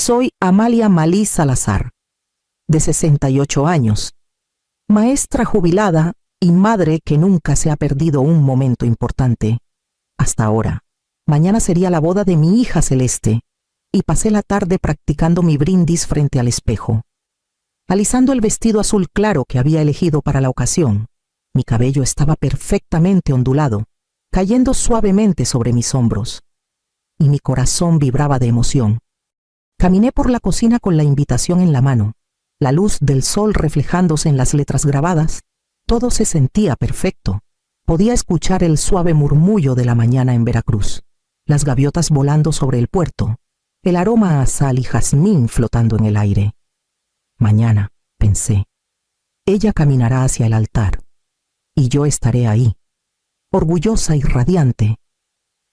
Soy Amalia Malí Salazar, de 68 años, maestra jubilada y madre que nunca se ha perdido un momento importante. Hasta ahora. Mañana sería la boda de mi hija Celeste, y pasé la tarde practicando mi brindis frente al espejo. Alisando el vestido azul claro que había elegido para la ocasión, mi cabello estaba perfectamente ondulado, cayendo suavemente sobre mis hombros, y mi corazón vibraba de emoción. Caminé por la cocina con la invitación en la mano, la luz del sol reflejándose en las letras grabadas. Todo se sentía perfecto. Podía escuchar el suave murmullo de la mañana en Veracruz, las gaviotas volando sobre el puerto, el aroma a sal y jazmín flotando en el aire. Mañana, pensé, ella caminará hacia el altar, y yo estaré ahí, orgullosa y radiante,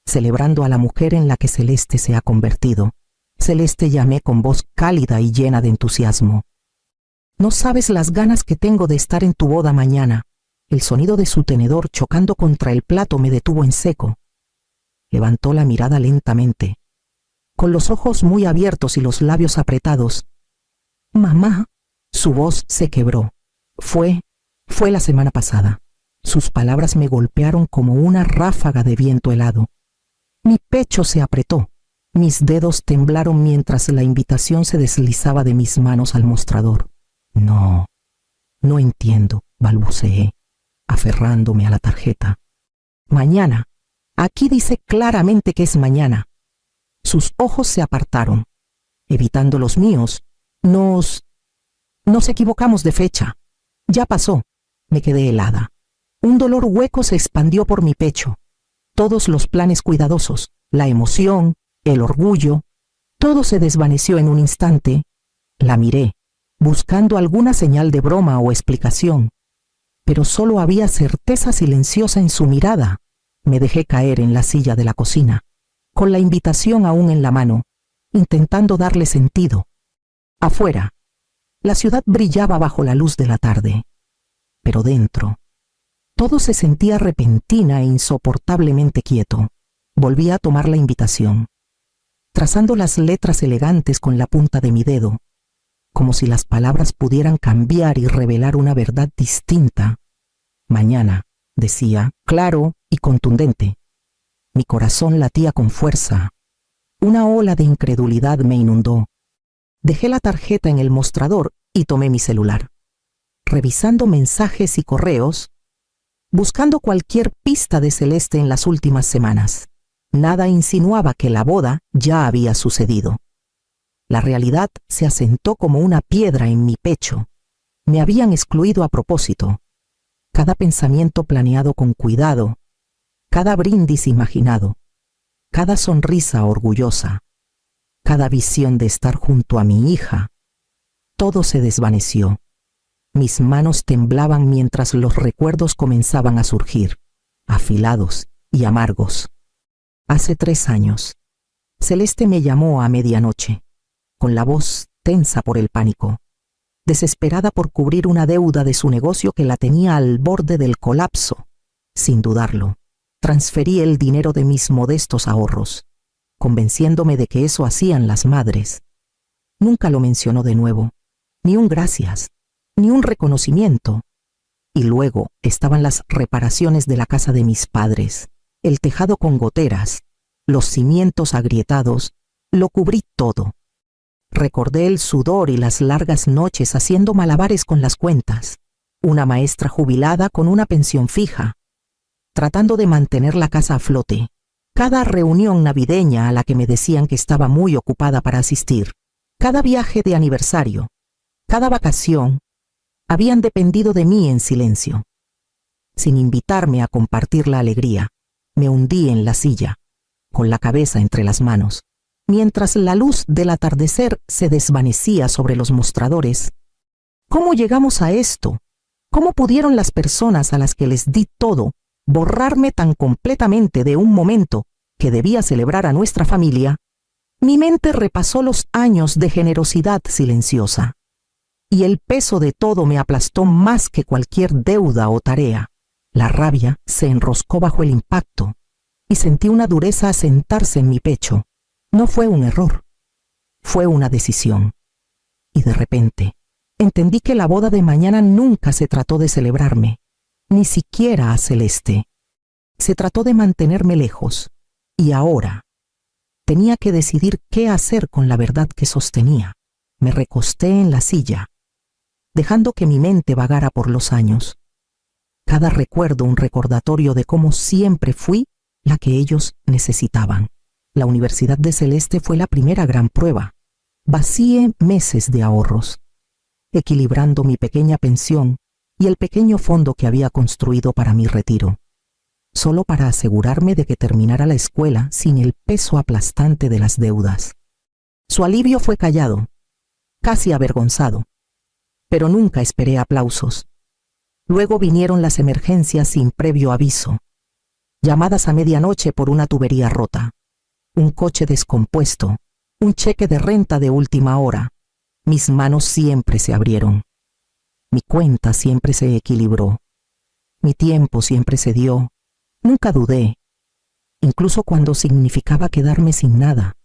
celebrando a la mujer en la que Celeste se ha convertido. Celeste, llamé con voz cálida y llena de entusiasmo. No sabes las ganas que tengo de estar en tu boda mañana. El sonido de su tenedor chocando contra el plato me detuvo en seco. Levantó la mirada lentamente, con los ojos muy abiertos y los labios apretados. Mamá, su voz se quebró. Fue la semana pasada. Sus palabras me golpearon como una ráfaga de viento helado. Mi pecho se apretó. Mis dedos temblaron mientras la invitación se deslizaba de mis manos al mostrador. No entiendo, balbuceé, aferrándome a la tarjeta. Mañana. Aquí dice claramente que es mañana. Sus ojos se apartaron. Evitando los míos, nos equivocamos de fecha. Ya pasó. Me quedé helada. Un dolor hueco se expandió por mi pecho. Todos los planes cuidadosos, la emoción, el orgullo, todo se desvaneció en un instante. La miré, buscando alguna señal de broma o explicación, pero solo había certeza silenciosa en su mirada. Me dejé caer en la silla de la cocina, con la invitación aún en la mano, intentando darle sentido. Afuera, la ciudad brillaba bajo la luz de la tarde, pero dentro, todo se sentía repentina e insoportablemente quieto. Volví a tomar la invitación, trazando las letras elegantes con la punta de mi dedo, como si las palabras pudieran cambiar y revelar una verdad distinta. Mañana, decía, claro y contundente. Mi corazón latía con fuerza. Una ola de incredulidad me inundó. Dejé la tarjeta en el mostrador y tomé mi celular. Revisando mensajes y correos, buscando cualquier pista de Celeste en las últimas semanas. Nada insinuaba que la boda ya había sucedido. La realidad se asentó como una piedra en mi pecho. Me habían excluido a propósito. Cada pensamiento planeado con cuidado, cada brindis imaginado, cada sonrisa orgullosa, cada visión de estar junto a mi hija, todo se desvaneció. Mis manos temblaban mientras los recuerdos comenzaban a surgir, afilados y amargos. Hace 3 años, Celeste me llamó a medianoche, con la voz tensa por el pánico, desesperada por cubrir una deuda de su negocio que la tenía al borde del colapso. Sin dudarlo, transferí el dinero de mis modestos ahorros, convenciéndome de que eso hacían las madres. Nunca lo mencionó de nuevo, ni un gracias, ni un reconocimiento. Y luego estaban las reparaciones de la casa de mis padres, el tejado con goteras, los cimientos agrietados, lo cubrí todo. Recordé el sudor y las largas noches haciendo malabares con las cuentas, una maestra jubilada con una pensión fija, tratando de mantener la casa a flote, cada reunión navideña a la que me decían que estaba muy ocupada para asistir, cada viaje de aniversario, cada vacación, habían dependido de mí en silencio. Sin invitarme a compartir la alegría, me hundí en la silla, con la cabeza entre las manos, mientras la luz del atardecer se desvanecía sobre los mostradores. ¿Cómo llegamos a esto? ¿Cómo pudieron las personas a las que les di todo borrarme tan completamente de un momento que debía celebrar a nuestra familia? Mi mente repasó los años de generosidad silenciosa, y el peso de todo me aplastó más que cualquier deuda o tarea. La rabia se enroscó bajo el impacto, y sentí una dureza asentarse en mi pecho. No fue un error. Fue una decisión. Y de repente, entendí que la boda de mañana nunca se trató de celebrarme, ni siquiera a Celeste. Se trató de mantenerme lejos. Y ahora tenía que decidir qué hacer con la verdad que sostenía. Me recosté en la silla, dejando que mi mente vagara por los años. Cada recuerdo un recordatorio de cómo siempre fui la que ellos necesitaban. La Universidad de Celeste fue la primera gran prueba. Vacié meses de ahorros, equilibrando mi pequeña pensión y el pequeño fondo que había construido para mi retiro, solo para asegurarme de que terminara la escuela sin el peso aplastante de las deudas. Su alivio fue callado, casi avergonzado, pero nunca esperé aplausos. Luego vinieron las emergencias sin previo aviso, llamadas a medianoche por una tubería rota, un coche descompuesto, un cheque de renta de última hora. Mis manos siempre se abrieron. Mi cuenta siempre se equilibró. Mi tiempo siempre se dio. Nunca dudé, incluso cuando significaba quedarme sin nada.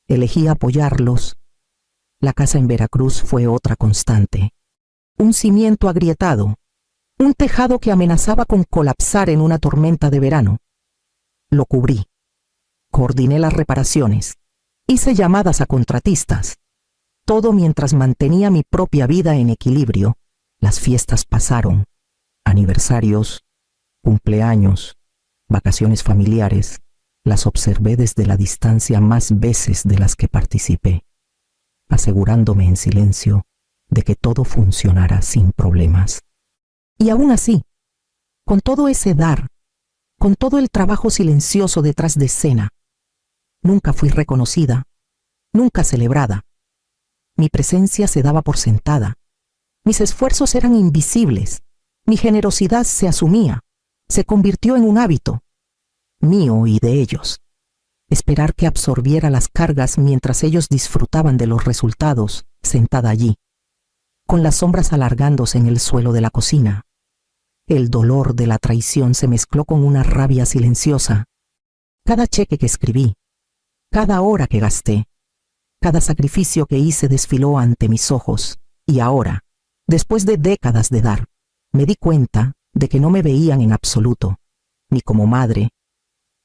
Elegí apoyarlos. La casa en Veracruz fue otra constante. Un cimiento agrietado, un tejado que amenazaba con colapsar en una tormenta de verano. Lo cubrí. Coordiné las reparaciones. Hice llamadas a contratistas. Todo mientras mantenía mi propia vida en equilibrio. Las fiestas pasaron. Aniversarios, cumpleaños, vacaciones familiares. Las observé desde la distancia más veces de las que participé, asegurándome en silencio de que todo funcionara sin problemas. Y aún así, con todo ese dar, con todo el trabajo silencioso detrás de escena, nunca fui reconocida, nunca celebrada. Mi presencia se daba por sentada. Mis esfuerzos eran invisibles. Mi generosidad se asumía, se convirtió en un hábito, mío y de ellos. Esperar que absorbiera las cargas mientras ellos disfrutaban de los resultados, sentada allí, con las sombras alargándose en el suelo de la cocina. El dolor de la traición se mezcló con una rabia silenciosa. Cada cheque que escribí, cada hora que gasté, cada sacrificio que hice desfiló ante mis ojos, y ahora, después de décadas de dar, me di cuenta de que no me veían en absoluto, ni como madre,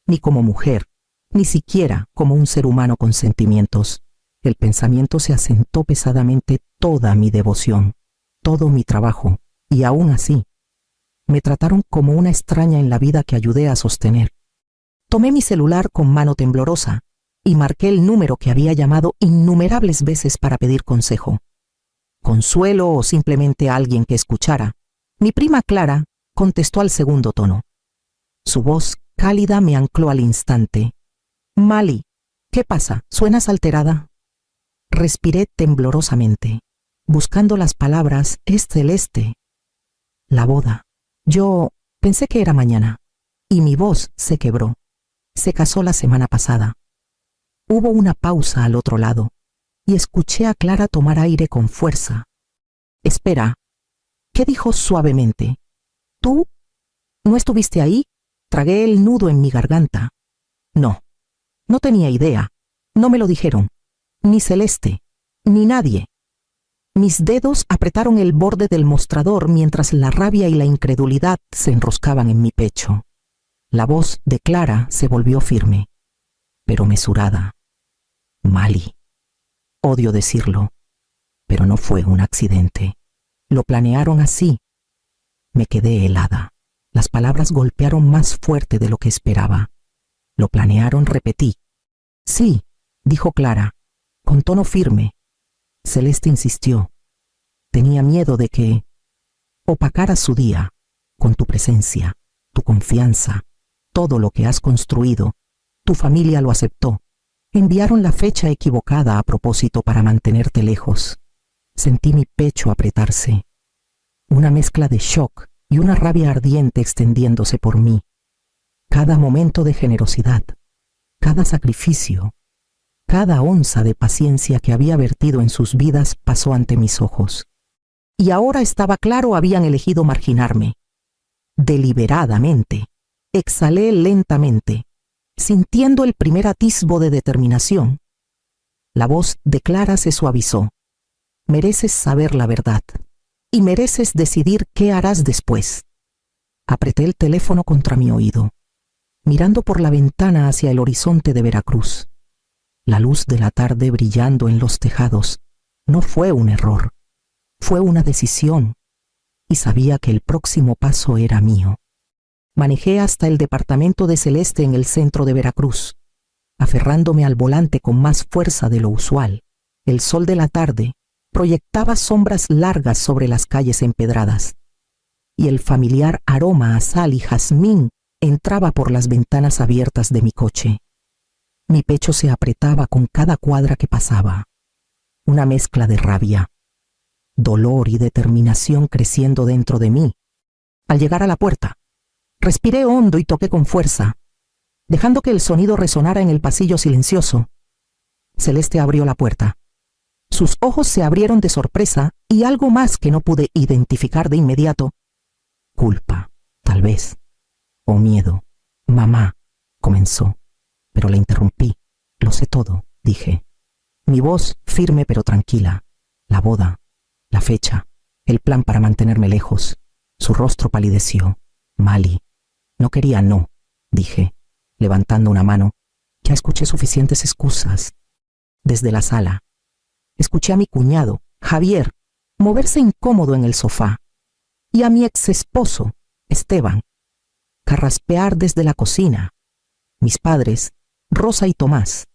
ni como mujer, ni siquiera como un ser humano con sentimientos. El pensamiento se asentó pesadamente toda mi devoción, todo mi trabajo, y aún así, me trataron como una extraña en la vida que ayudé a sostener. Tomé mi celular con mano temblorosa y marqué el número que había llamado innumerables veces para pedir consejo. Consuelo o simplemente alguien que escuchara. Mi prima Clara contestó al segundo tono. Su voz cálida me ancló al instante. Mali, ¿qué pasa? ¿Suenas alterada? Respiré temblorosamente, buscando las palabras es celeste. La boda. Yo pensé que era mañana, y mi voz se quebró. Se casó la semana pasada. Hubo una pausa al otro lado, y escuché a Clara tomar aire con fuerza. Espera, ¿qué dijo suavemente? ¿Tú? ¿No estuviste ahí? Tragué el nudo en mi garganta. No, no tenía idea. No me lo dijeron. Ni Celeste, ni nadie. Mis dedos apretaron el borde del mostrador mientras la rabia y la incredulidad se enroscaban en mi pecho. La voz de Clara se volvió firme, pero mesurada. Mali. Odio decirlo, pero no fue un accidente. Lo planearon así. Me quedé helada. Las palabras golpearon más fuerte de lo que esperaba. Lo planearon, repetí. Sí, dijo Clara, con tono firme. Celeste insistió. Tenía miedo de que opacaras su día con tu presencia, tu confianza, todo lo que has construido. Tu familia lo aceptó. Enviaron la fecha equivocada a propósito para mantenerte lejos. Sentí mi pecho apretarse. Una mezcla de shock y una rabia ardiente extendiéndose por mí. Cada momento de generosidad, cada sacrificio, cada onza de paciencia que había vertido en sus vidas pasó ante mis ojos. Y ahora estaba claro, habían elegido marginarme. Deliberadamente. Exhalé lentamente, sintiendo el primer atisbo de determinación. La voz de Clara se suavizó. Mereces saber la verdad y mereces decidir qué harás después. Apreté el teléfono contra mi oído, mirando por la ventana hacia el horizonte de Veracruz. La luz de la tarde brillando en los tejados no fue un error, fue una decisión, y sabía que el próximo paso era mío. Manejé hasta el departamento de Celeste en el centro de Veracruz, aferrándome al volante con más fuerza de lo usual. El sol de la tarde proyectaba sombras largas sobre las calles empedradas, y el familiar aroma a sal y jazmín entraba por las ventanas abiertas de mi coche. Mi pecho se apretaba con cada cuadra que pasaba, una mezcla de rabia, dolor y determinación creciendo dentro de mí. Al llegar a la puerta, respiré hondo y toqué con fuerza, dejando que el sonido resonara en el pasillo silencioso. Celeste abrió la puerta. Sus ojos se abrieron de sorpresa y algo más que no pude identificar de inmediato. Culpa, tal vez, o miedo. Mamá, comenzó, pero la interrumpí. Lo sé todo, dije. Mi voz firme pero tranquila. La boda, la fecha, el plan para mantenerme lejos. Su rostro palideció. Mali, no quería no, dije, levantando una mano. Ya escuché suficientes excusas. Desde la sala, escuché a mi cuñado, Javier, moverse incómodo en el sofá, y a mi ex esposo, Esteban, carraspear desde la cocina. Mis padres, Rosa y Tomás,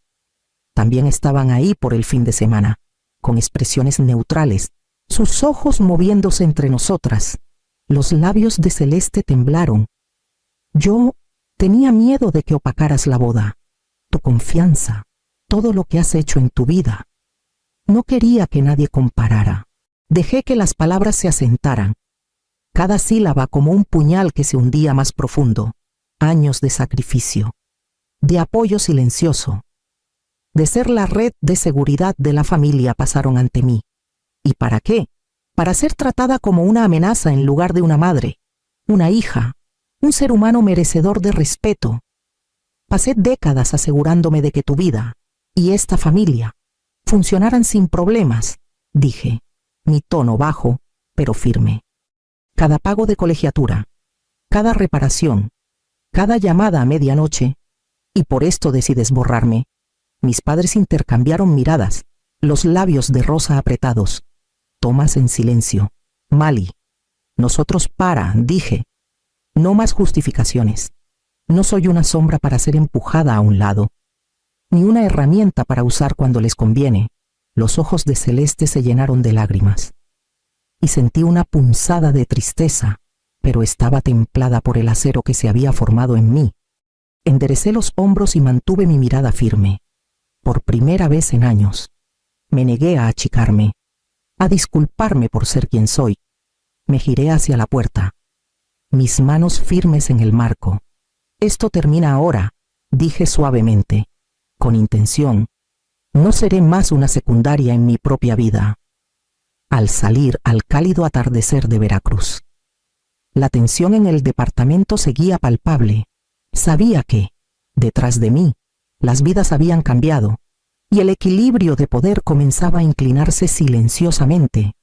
también estaban ahí por el fin de semana, con expresiones neutrales, sus ojos moviéndose entre nosotras. Los labios de Celeste temblaron. Yo tenía miedo de que opacaras la boda, tu confianza, todo lo que has hecho en tu vida. No quería que nadie comparara. Dejé que las palabras se asentaran, cada sílaba como un puñal que se hundía más profundo. Años de sacrificio, de apoyo silencioso, de ser la red de seguridad de la familia pasaron ante mí. ¿Y para qué? Para ser tratada como una amenaza en lugar de una madre, una hija, un ser humano merecedor de respeto. Pasé décadas asegurándome de que tu vida y esta familia funcionaran sin problemas, dije, mi tono bajo, pero firme. Cada pago de colegiatura, cada reparación, cada llamada a medianoche, y por esto decides borrarme. Mis padres intercambiaron miradas, los labios de Rosa apretados. Tomás en silencio. Mali, nosotros dije. No más justificaciones. No soy una sombra para ser empujada a un lado, ni una herramienta para usar cuando les conviene. Los ojos de Celeste se llenaron de lágrimas, y sentí una punzada de tristeza, pero estaba templada por el acero que se había formado en mí. Enderecé los hombros y mantuve mi mirada firme. Por primera vez en años, me negué a achicarme, a disculparme por ser quien soy. Me giré hacia la puerta, mis manos firmes en el marco. Esto termina ahora, dije suavemente, con intención. No seré más una secundaria en mi propia vida. Al salir al cálido atardecer de Veracruz, la tensión en el departamento seguía palpable. Sabía que, detrás de mí, las vidas habían cambiado, y el equilibrio de poder comenzaba a inclinarse silenciosamente.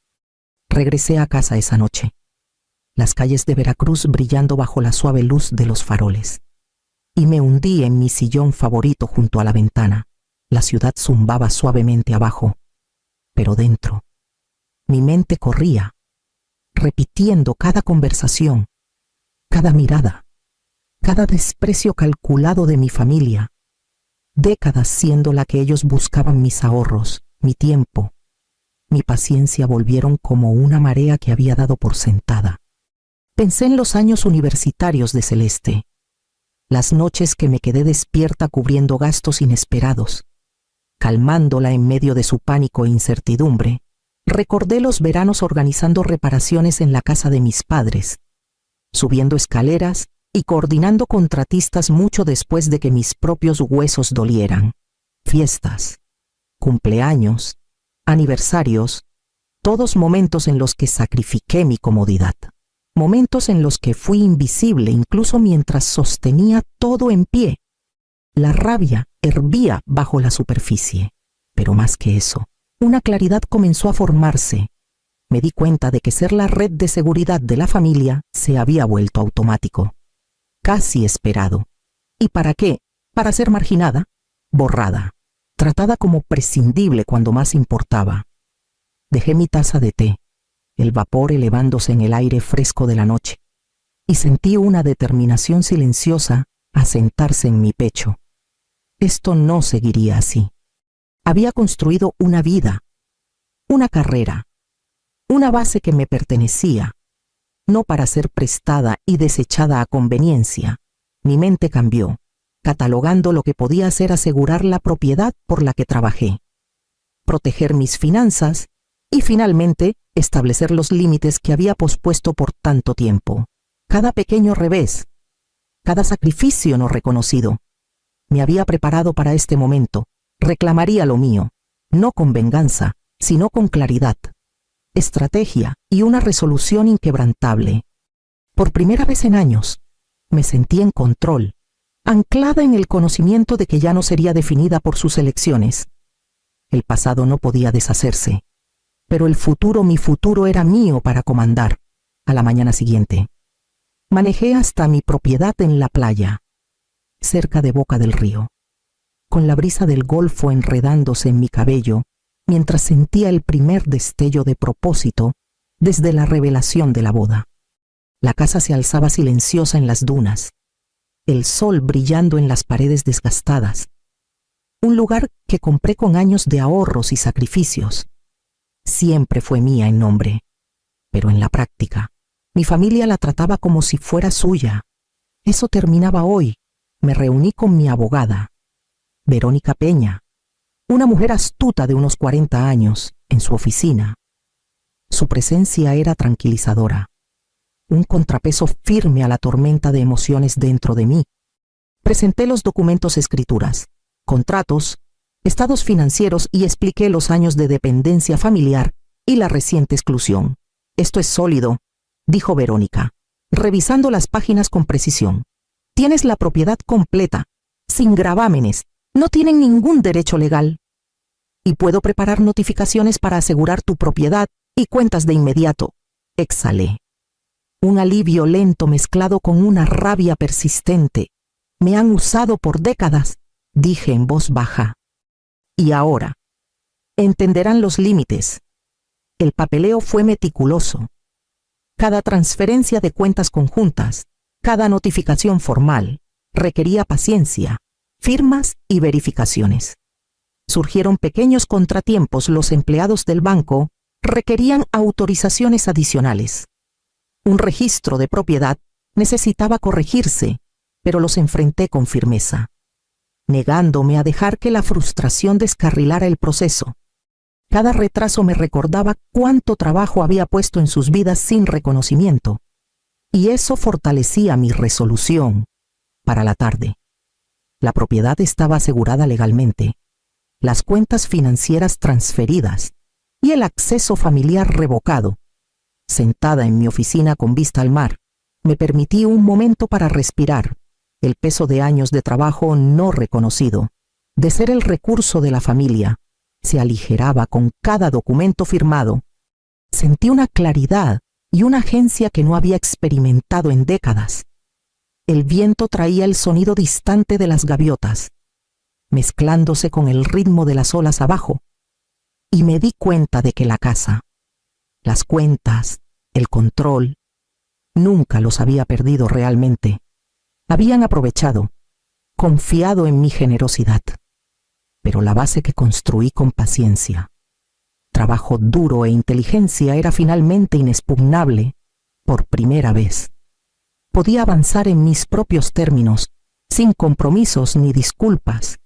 Regresé a casa esa noche, las calles de Veracruz brillando bajo la suave luz de los faroles, y me hundí en mi sillón favorito junto a la ventana. La ciudad zumbaba suavemente abajo, pero dentro, mi mente corría, repitiendo cada conversación, cada mirada, cada desprecio calculado de mi familia. Décadas siendo la que ellos buscaban mis ahorros, mi tiempo, mi paciencia volvieron como una marea que había dado por sentada. Pensé en los años universitarios de Celeste, las noches que me quedé despierta cubriendo gastos inesperados, calmándola en medio de su pánico e incertidumbre. Recordé los veranos organizando reparaciones en la casa de mis padres, subiendo escaleras y coordinando contratistas mucho después de que mis propios huesos dolieran. Fiestas, cumpleaños, aniversarios, todos momentos en los que sacrifiqué mi comodidad. Momentos en los que fui invisible incluso mientras sostenía todo en pie. La rabia hervía bajo la superficie, Pero más que eso, una claridad comenzó a formarse. Me di cuenta de que ser la red de seguridad de la familia se había vuelto automático, casi esperado. ¿Y para qué? Para ser marginada, borrada, tratada como prescindible cuando más importaba. Dejé mi taza de té, el vapor elevándose en el aire fresco de la noche, y sentí una determinación silenciosa asentarse en mi pecho. Esto no seguiría así. Había construido una vida, una carrera, una base que me pertenecía, no para ser prestada y desechada a conveniencia. Mi mente cambió, catalogando lo que podía hacer asegurar la propiedad por la que trabajé, proteger mis finanzas y finalmente establecer los límites que había pospuesto por tanto tiempo. Cada pequeño revés, cada sacrificio no reconocido, me había preparado para este momento. Reclamaría lo mío, no con venganza, sino con claridad, estrategia y una resolución inquebrantable. Por primera vez en años, me sentí en control, anclada en el conocimiento de que ya no sería definida por sus elecciones. El pasado no podía deshacerse, pero el futuro, mi futuro, era mío para comandar. A la mañana siguiente, manejé hasta mi propiedad en la playa, cerca de Boca del Río, con la brisa del Golfo enredándose en mi cabello, mientras sentía el primer destello de propósito desde la revelación de la boda. La casa se alzaba silenciosa en las dunas, el sol brillando en las paredes desgastadas. Un lugar que compré con años de ahorros y sacrificios. Siempre fue mía en nombre, pero en la práctica, mi familia la trataba como si fuera suya. Eso terminaba hoy. Me reuní con mi abogada, Verónica Peña, una mujer astuta de unos 40 años, en su oficina. Su presencia era tranquilizadora, un contrapeso firme a la tormenta de emociones dentro de mí. Presenté los documentos, escrituras, contratos, estados financieros y expliqué los años de dependencia familiar y la reciente exclusión. Esto es sólido, dijo Verónica, revisando las páginas con precisión. Tienes la propiedad completa, sin gravámenes, no tienen ningún derecho legal. Y puedo preparar notificaciones para asegurar tu propiedad y cuentas de inmediato. Exhalé. Un alivio lento mezclado con una rabia persistente. Me han usado por décadas, dije en voz baja. Y ahora, entenderán los límites. El papeleo fue meticuloso. Cada transferencia de cuentas conjuntas, cada notificación formal, requería paciencia, firmas y verificaciones. Surgieron pequeños contratiempos. Los empleados del banco requerían autorizaciones adicionales. Un registro de propiedad necesitaba corregirse, pero los enfrenté con firmeza, negándome a dejar que la frustración descarrilara el proceso. Cada retraso me recordaba cuánto trabajo había puesto en sus vidas sin reconocimiento, y eso fortalecía mi resolución. Para la tarde, la propiedad estaba asegurada legalmente, las cuentas financieras transferidas y el acceso familiar revocado. Sentada en mi oficina con vista al mar, me permití un momento para respirar. El peso de años de trabajo no reconocido, de ser el recurso de la familia, se aligeraba con cada documento firmado. Sentí una claridad y una agencia que no había experimentado en décadas. El viento traía el sonido distante de las gaviotas, mezclándose con el ritmo de las olas abajo, y me di cuenta de que la casa, las cuentas, el control, nunca los había perdido realmente. Habían aprovechado, confiado en mi generosidad. Pero la base que construí con paciencia, trabajo duro e inteligencia era finalmente inexpugnable. Por primera vez, podía avanzar en mis propios términos, sin compromisos ni disculpas.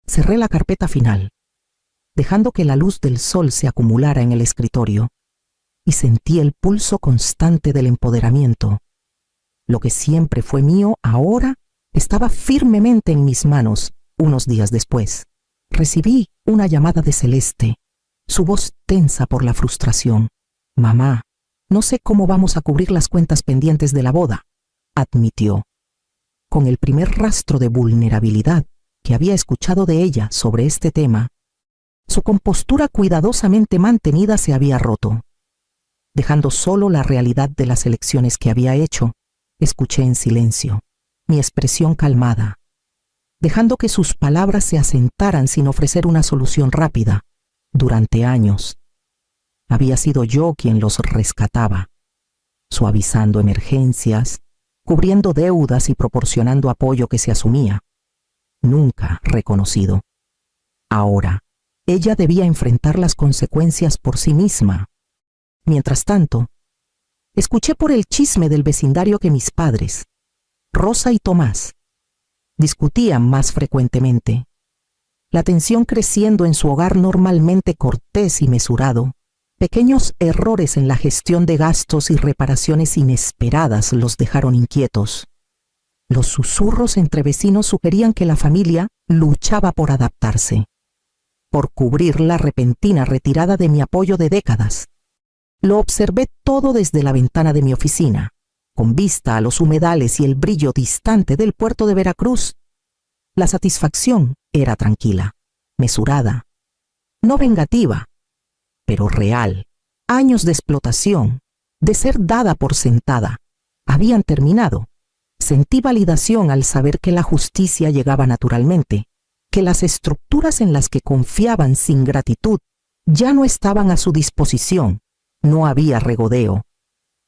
Cerré la carpeta final, dejando que la luz del sol se acumulara en el escritorio, y sentí el pulso constante del empoderamiento. Lo que siempre fue mío ahora estaba firmemente en mis manos. Unos días después, recibí una llamada de Celeste, su voz tensa por la frustración. «Mamá, no sé cómo vamos a cubrir las cuentas pendientes de la boda», admitió, con el primer rastro de vulnerabilidad que había escuchado de ella sobre este tema. Su compostura cuidadosamente mantenida se había roto. Dejando solo la realidad de las elecciones que había hecho, escuché en silencio, mi expresión calmada, dejando que sus palabras se asentaran sin ofrecer una solución rápida. Durante años, había sido yo quien los rescataba, suavizando emergencias, cubriendo deudas y proporcionando apoyo que se asumía, nunca reconocido. Ahora, ella debía enfrentar las consecuencias por sí misma. Mientras tanto, escuché por el chisme del vecindario que mis padres, Rosa y Tomás, discutían más frecuentemente. La tensión creciendo en su hogar normalmente cortés y mesurado. Pequeños errores en la gestión de gastos y reparaciones inesperadas los dejaron inquietos. Los susurros entre vecinos sugerían que la familia luchaba por adaptarse, por cubrir la repentina retirada de mi apoyo de décadas. Lo observé todo desde la ventana de mi oficina, con vista a los humedales y el brillo distante del puerto de Veracruz. La satisfacción era tranquila, mesurada, no vengativa, pero real. Años de explotación, de ser dada por sentada, habían terminado. Sentí validación al saber que la justicia llegaba naturalmente, que las estructuras en las que confiaban sin gratitud ya no estaban a su disposición. No había regodeo,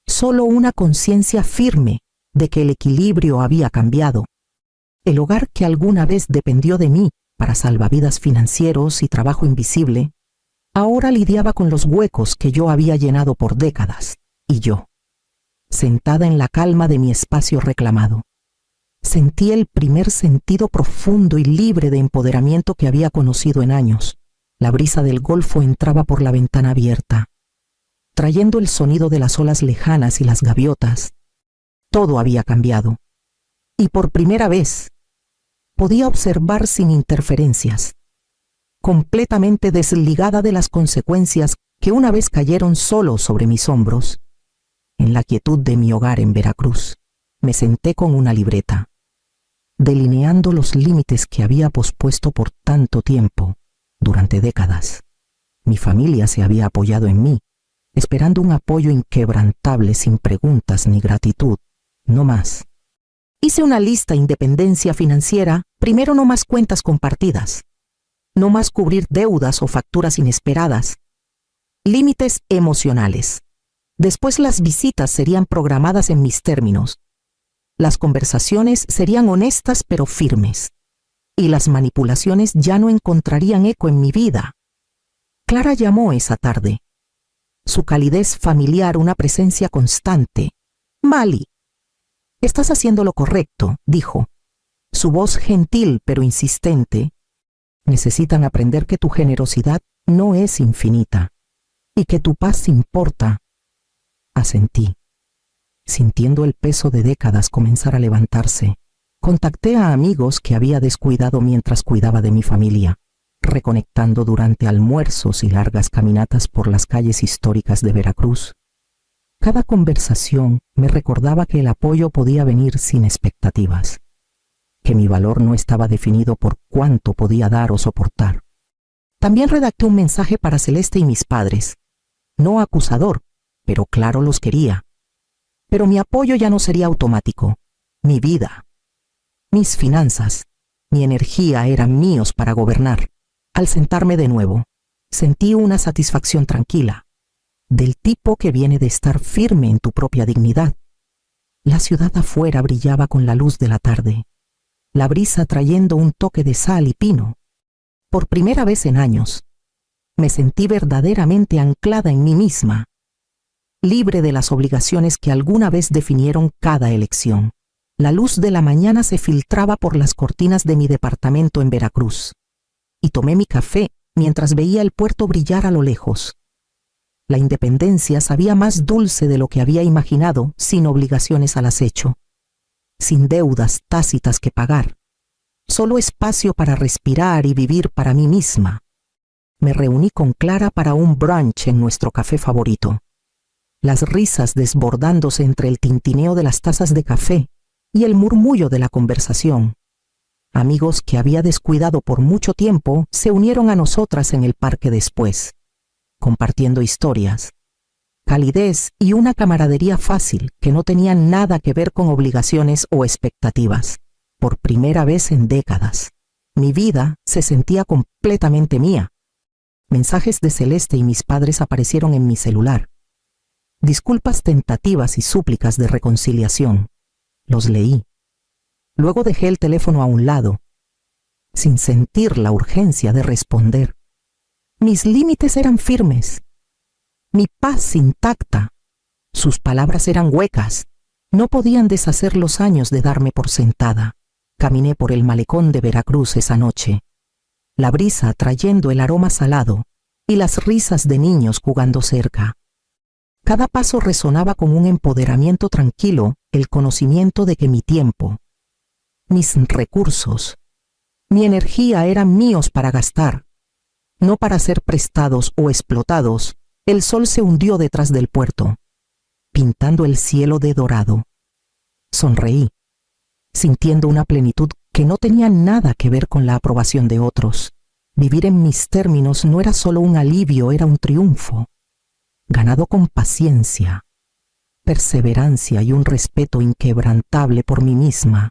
solo una conciencia firme de que el equilibrio había cambiado. El hogar que alguna vez dependió de mí para salvavidas financieros y trabajo invisible, ahora lidiaba con los huecos que yo había llenado por décadas, y yo, sentada en la calma de mi espacio reclamado, sentí el primer sentido profundo y libre de empoderamiento que había conocido en años. La brisa del Golfo entraba por la ventana abierta, trayendo el sonido de las olas lejanas y las gaviotas. Todo había cambiado, y por primera vez podía observar sin interferencias, completamente desligada de las consecuencias que una vez cayeron solo sobre mis hombros. En la quietud de mi hogar en Veracruz, me senté con una libreta, delineando los límites que había pospuesto por tanto tiempo, durante décadas. Mi familia se había apoyado en mí, esperando un apoyo inquebrantable sin preguntas ni gratitud, no más. Hice una lista: independencia financiera, primero no más cuentas compartidas, no más cubrir deudas o facturas inesperadas, límites emocionales. Después las visitas serían programadas en mis términos, las conversaciones serían honestas pero firmes, y las manipulaciones ya no encontrarían eco en mi vida. Clara llamó esa tarde. Su calidez familiar una presencia constante. «Mali, estás haciendo lo correcto», dijo. Su voz gentil pero insistente. «Necesitan aprender que tu generosidad no es infinita y que tu paz importa». Asentí, sintiendo el peso de décadas comenzar a levantarse. Contacté a amigos que había descuidado mientras cuidaba de mi familia, reconectando durante almuerzos y largas caminatas por las calles históricas de Veracruz. Cada conversación me recordaba que el apoyo podía venir sin expectativas, que mi valor no estaba definido por cuánto podía dar o soportar. También redacté un mensaje para Celeste y mis padres, no acusador, pero claro, los quería. Pero mi apoyo ya no sería automático. Mi vida, mis finanzas, mi energía eran míos para gobernar. Al sentarme de nuevo, sentí una satisfacción tranquila, del tipo que viene de estar firme en tu propia dignidad. La ciudad afuera brillaba con la luz de la tarde, la brisa trayendo un toque de sal y pino. Por primera vez en años, me sentí verdaderamente anclada en mí misma, libre de las obligaciones que alguna vez definieron cada elección. La luz de la mañana se filtraba por las cortinas de mi departamento en Veracruz, y tomé mi café mientras veía el puerto brillar a lo lejos. La independencia sabía más dulce de lo que había imaginado, sin obligaciones al acecho, sin deudas tácitas que pagar, solo espacio para respirar y vivir para mí misma. Me reuní con Clara para un brunch en nuestro café favorito, las risas desbordándose entre el tintineo de las tazas de café y el murmullo de la conversación. Amigos que había descuidado por mucho tiempo se unieron a nosotras en el parque después, compartiendo historias, calidez y una camaradería fácil que no tenía nada que ver con obligaciones o expectativas. Por primera vez en décadas, mi vida se sentía completamente mía. Mensajes de Celeste y mis padres aparecieron en mi celular. Disculpas tentativas y súplicas de reconciliación. Los leí. Luego dejé el teléfono a un lado, sin sentir la urgencia de responder. Mis límites eran firmes. Mi paz intacta. Sus palabras eran huecas. No podían deshacer los años de darme por sentada. Caminé por el malecón de Veracruz esa noche, la brisa trayendo el aroma salado y las risas de niños jugando cerca. Cada paso resonaba con un empoderamiento tranquilo, el conocimiento de que mi tiempo, mis recursos, mi energía eran míos para gastar, no para ser prestados o explotados. El sol se hundió detrás del puerto, pintando el cielo de dorado. Sonreí, sintiendo una plenitud que no tenía nada que ver con la aprobación de otros. Vivir en mis términos no era solo un alivio, era un triunfo, ganado con paciencia, perseverancia y un respeto inquebrantable por mí misma.